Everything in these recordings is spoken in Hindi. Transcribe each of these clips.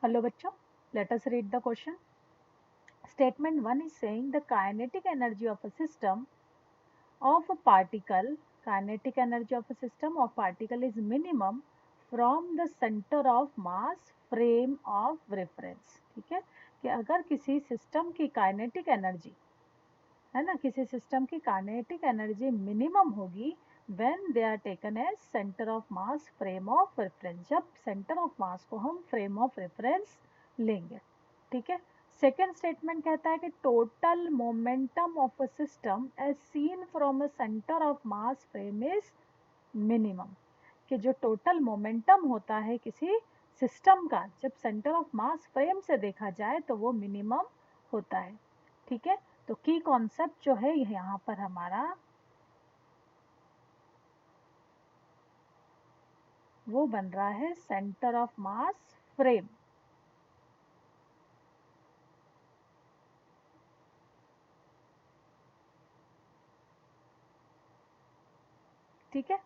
Hello bachcho, let us read the question. Statement 1 is saying the kinetic energy of a system of a particle, kinetic energy of a system of particle is minimum from the center of mass frame of reference. ठीक है कि अगर किसी सिस्टम की काइनेटिक एनर्जी है ना, किसी सिस्टम की काइनेटिक एनर्जी मिनिमम होगी when they are taken as centre of mass frame of reference, जब सेंटर ऑफ मास को हम फ्रेम ऑफ रेफरेंस लेंगे। ठीक है। सेकेंड स्टेटमेंट कहता है कि total momentum of a system as seen from a centre of mass frame is minimum, कि जो टोटल मोमेंटम होता है किसी सिस्टम का जब सेंटर ऑफ मास फ्रेम से देखा जाए तो वो मिनिमम होता है। ठीक है। तो की कॉन्सेप्ट जो है यहाँ पर हमारा वो बन रहा है सेंटर ऑफ मास फ्रेम। ठीक है।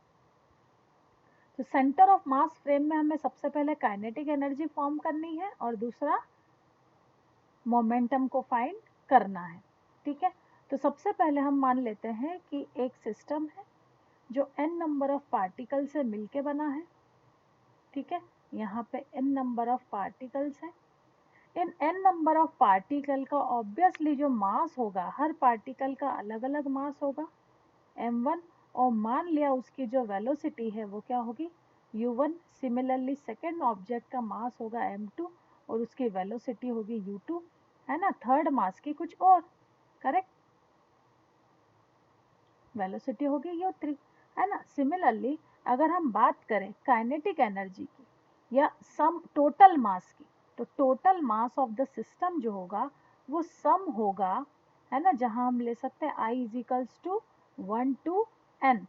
तो सेंटर ऑफ मास फ्रेम में हमें सबसे पहले काइनेटिक एनर्जी फॉर्म करनी है और दूसरा मोमेंटम को फाइंड करना है। ठीक है। तो सबसे पहले हम मान लेते हैं कि एक सिस्टम है जो n नंबर ऑफ पार्टिकल से मिलके बना है। ठीक है। यहाँ पे n नंबर ऑफ पार्टिकल्स हैं। इन n नंबर ऑफ पार्टिकल का ऑब्वियसली जो मास होगा, हर पार्टिकल का अलग अलग मास होगा m1, और मान लिया उसकी जो वेलोसिटी है वो क्या होगी u1। सिमिलरली सेकेंड ऑब्जेक्ट का मास होगा m2 और उसकी वेलोसिटी होगी u2, है ना। थर्ड मास की कुछ और, करेक्ट, वेलोसिटी होगी u3, है ना। सिमिलरली अगर हम बात करें काइनेटिक एनर्जी की या सम टोटल मास की, तो total mass of the system जो होगा वो सम होगा, है ना, जहां हम ले सकते हैं I is equals to 1 to n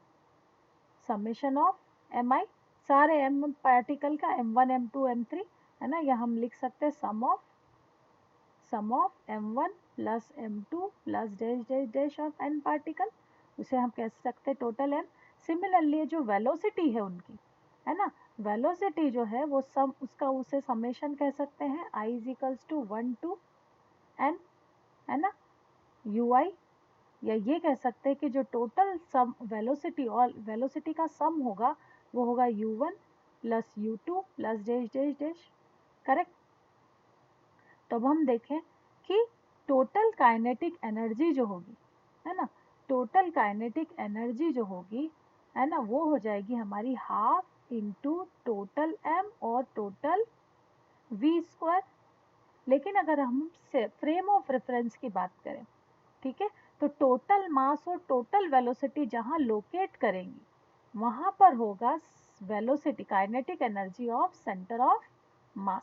summation of m i, सारे m पार्टिकल का m1 m2 m3, है ना, या हम लिख सकते हैं sum of m1 plus m2 plus dash dash dash of n particle, उसे हम कह सकते हैं टोटल m। सिमिलरली जो वेलोसिटी है उनकी, है ना, वेलोसिटी जो है वो सम उसका उसे समेशन कह सकते हैं I is equals to 1 to n, है ना, ui, या ये कह सकते हैं कि जो टोटल सम वेलोसिटी और वेलोसिटी का सम होगा वो होगा u1 plus u2 plus dash dash dash, correct. तो अब हम देखें कि टोटल काइनेटिक एनर्जी जो होगी, है ना, टोटल काइनेटिक एनर्जी जो होगी, है ना, वो हो जाएगी हमारी हाफ इंटू टोटल m और टोटल v स्क्वायर। लेकिन अगर हम फ्रेम ऑफ रेफरेंस की बात करें, ठीक है, तो टोटल मास और टोटल वेलोसिटी जहां लोकेट करेंगी वहां पर होगा velocity kinetic energy of centre of mass,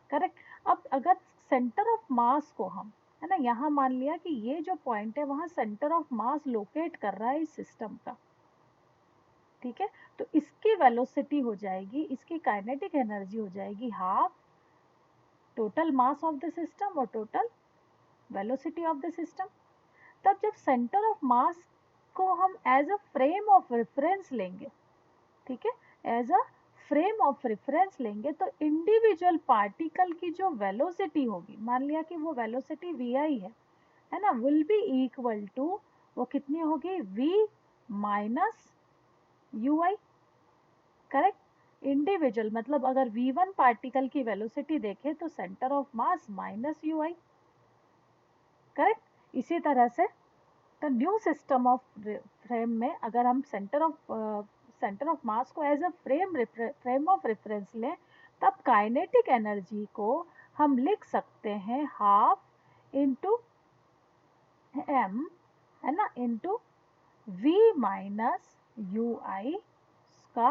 correct. अब अगर सेंटर ऑफ मास को हम, है ना, यहाँ मान लिया कि ये जो पॉइंट है वहां सेंटर ऑफ मास लोकेट कर रहा है इस सिस्टम का, ठीक है, तो इसकी वेलोसिटी हो जाएगी, इसकी काइनेटिक एनर्जी हो जाएगी half total mass of the system और total velocity of the system. तब जब सेंटर ऑफ मास को हम as a frame of reference लेंगे, ठीक है, as a frame of reference लेंगे, तो इंडिविजुअल पार्टिकल की जो वेलोसिटी होगी, मान लिया कि वो वेलोसिटी vi है ना, विल बी इक्वल टू, वो कितनी होगी v minus ui, correct. Individual मतलब अगर v1 पार्टिकल की वेलोसिटी देखें तो centre of mass minus ui, correct. इसी तरह से तो न्यू सिस्टम ऑफ फ्रेम में अगर हम सेंटर ऑफ मास को as a frame of reference लें, तब काइनेटिक एनर्जी को हम लिख सकते हैं हाफ इंटू m, है ना, इंटू v माइनस यू आई का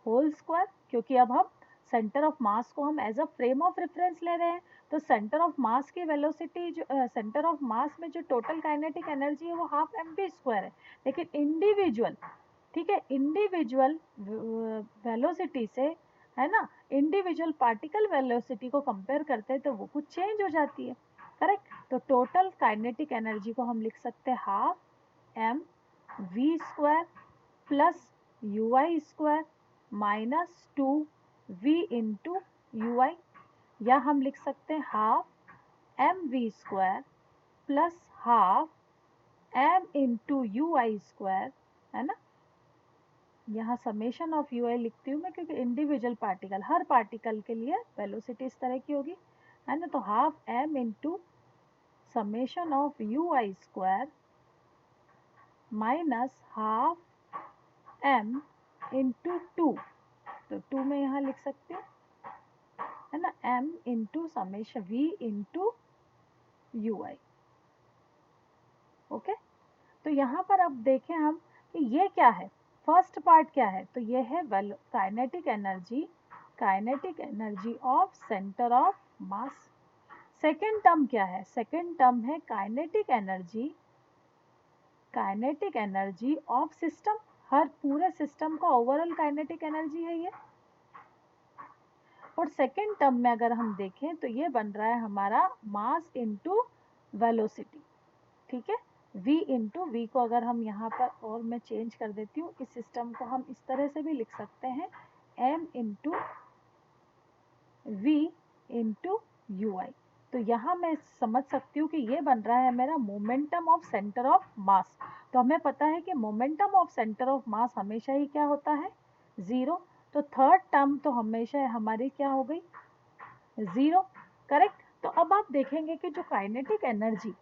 होल स्क्वायर, क्योंकि अब हम सेंटर ऑफ मास को हम as a frame of reference ले रहे हैं, तो सेंटर ऑफ मास की वेलोसिटी जो सेंटर ऑफ मास में जो टोटल काइनेटिक एनर्जी है वो हाफ एम वी स्क्वायर है। लेकिन इंडिविजुअल, ठीक है, इंडिविजुअल वेलोसिटी से, है ना, इंडिविजुअल पार्टिकल वेलोसिटी को कंपेयर करते हैं तो वो कुछ चेंज हो जाती है, करेक्ट। तो टोटल काइनेटिक एनर्जी को हम लिख सकते हैं half M V square plus U I square minus 2 v into U I, या हम लिख सकते हैं half mv² plus half m into U I square, है ना। यहाँ समेशन ऑफ यू आई लिखती हूँ मैं क्योंकि इंडिविजुअल पार्टिकल, हर पार्टिकल के लिए वेलोसिटी इस तरह की होगी, है ना। तो half m into summation of you I square minus half m into 2, तो 2 में यहाँ लिख सकते हैं, है ना, m into summation v into U आई। ओके, तो यहाँ पर अब देखें हम कि ये क्या है, फर्स्ट पार्ट क्या है, तो ये है kinetic energy of centre of mass. Second term क्या है, सेकेंड टर्म है काइनेटिक एनर्जी ऑफ सिस्टम, हर पूरे सिस्टम का ओवरऑल काइनेटिक एनर्जी है ये। और सेकेंड टर्म में अगर हम देखें तो ये बन रहा है हमारा मास इंटू वेलोसिटी, ठीक है। v इंटू वी को अगर हम यहाँ पर और मैं चेंज कर देती हूँ, इस सिस्टम को हम इस तरह से भी लिख सकते हैं m into V into U I. तो यहाँ मैं समझ सकती हूँ कि ये बन रहा है मेरा मोमेंटम ऑफ सेंटर ऑफ मास। तो हमें पता है कि मोमेंटम ऑफ सेंटर ऑफ मास हमेशा ही क्या होता है, ज़ीरो। तो थर्ड टर्म तो हमेशा हमारी क्या हो गई, ज़ीरो, करेक्ट। तो अब आप देखेंगे कि जो काइनेटिक एनर्जी,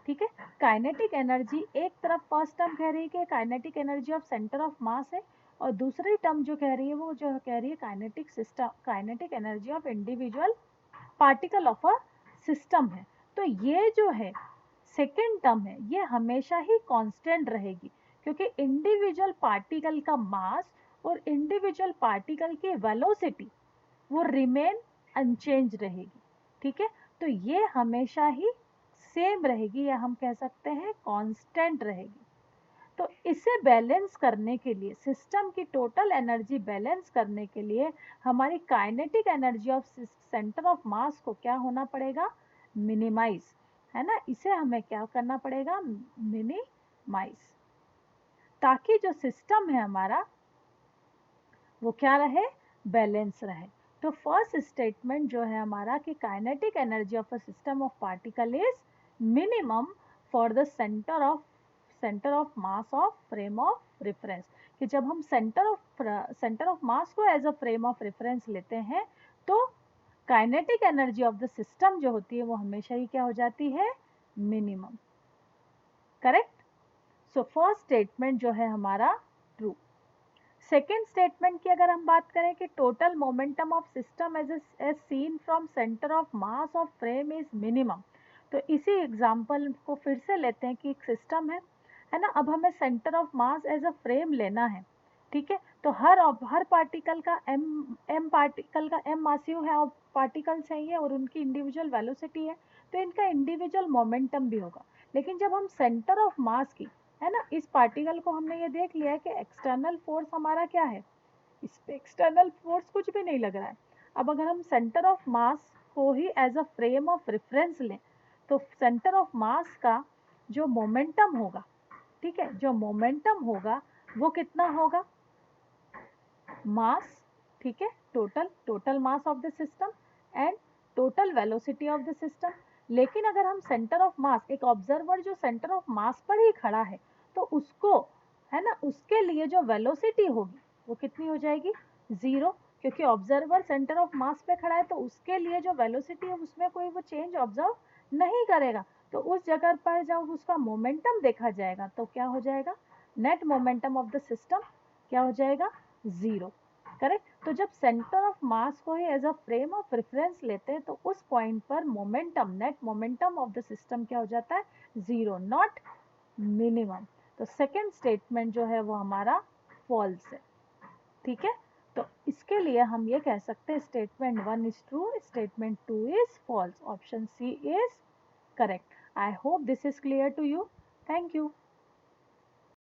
ठीक है, काइनेटिक एनर्जी एक तरफ फर्स्ट टर्म कह रही है कि kinetic energy of centre of मास है, और दूसरी टर्म जो कह रही है वो जो कह रही है kinetic energy of individual particle of a system है। तो ये जो है सेकेंड टर्म है, ये हमेशा ही कांस्टेंट रहेगी, क्योंकि इंडिविजुअल पार्टिकल का मास और इंडिविजुअल पार्टिकल की वेलोसिटी वो रिमेन अनचेंज रहेगी, ठीक है। तो ये हमेशा ही सेम रहेगी, या हम कह सकते हैं कांस्टेंट रहेगी। तो इसे बैलेंस करने के लिए, सिस्टम की टोटल एनर्जी बैलेंस करने के लिए हमारी kinetic energy of centre of mass को क्या होना पड़ेगा, मिनिमाइज, है ना। इसे हमें क्या करना पड़ेगा, मिनिमाइज, ताकि जो सिस्टम है हमारा वो क्या रहे, बैलेंस रहे। तो फर्स्ट स्टेटमेंट जो है हमारा कि kinetic energy of a system of particle is minimum for the centre of mass of frame of reference, कि जब हम सेंटर ऑफ मास को as a frame of reference लेते हैं तो kinetic energy of the system जो होती है वो हमेशा ही क्या हो जाती है, minimum, correct. So first statement जो है हमारा ट्रू। सेकेंड स्टेटमेंट की अगर हम बात करें कि total momentum of system as seen from centre of mass of frame is minimum, तो इसी एग्जांपल को फिर से लेते हैं कि एक सिस्टम है ना। अब हमें centre of mass as a frame लेना है, ठीक है। तो हर पार्टिकल का एम मासिव है और पार्टिकल चाहिए और उनकी इंडिविजुअल वेलोसिटी है, तो इनका इंडिविजुअल मोमेंटम भी होगा। लेकिन जब हम सेंटर ऑफ मास की, है ना, इस पार्टिकल को हमने ये देख लिया है कि एक्सटर्नल फोर्स हमारा क्या है, इस पे एक्सटर्नल फोर्स कुछ भी नहीं लग रहा है। अब अगर हम सेंटर ऑफ मास को ही as a frame of reference लें तो सेंटर ऑफ मास का जो मोमेंटम होगा, ठीक है, जो मोमेंटम होगा वो कितना होगा, मास, ठीक है, total mass of the system and total velocity of the system. लेकिन अगर हम सेंटर ऑफ मास, एक ऑब्जर्वर जो सेंटर ऑफ मास पर ही खड़ा है, तो उसको, है ना, उसके लिए जो वेलोसिटी होगी वो कितनी हो जाएगी, ज़ीरो, क्योंकि ऑब्जर्वर सेंटर ऑफ मास पे खड़ा है तो उसके लिए जो वेलोसिटी है उसमें कोई वो चेंज ऑब्जर्व नहीं करेगा। तो उस जगह पर जब उसका मोमेंटम देखा जाएगा तो क्या हो जाएगा, net momentum of the system क्या हो जाएगा, ज़ीरो, करेक्ट। तो जब सेंटर ऑफ मास को ही as a frame of reference लेते हैं तो उस पॉइंट पर momentum, net momentum of the system क्या हो जाता है, ज़ीरो, नॉट मिनिमम। तो सेकेंड स्टेटमेंट जो है वो हमारा फॉल्स है, ठीक है। तो इसके लिए हम ये कह सकते हैं statement 1 is true, statement 2 is false, option c is correct. I hope this is clear to you, thank you.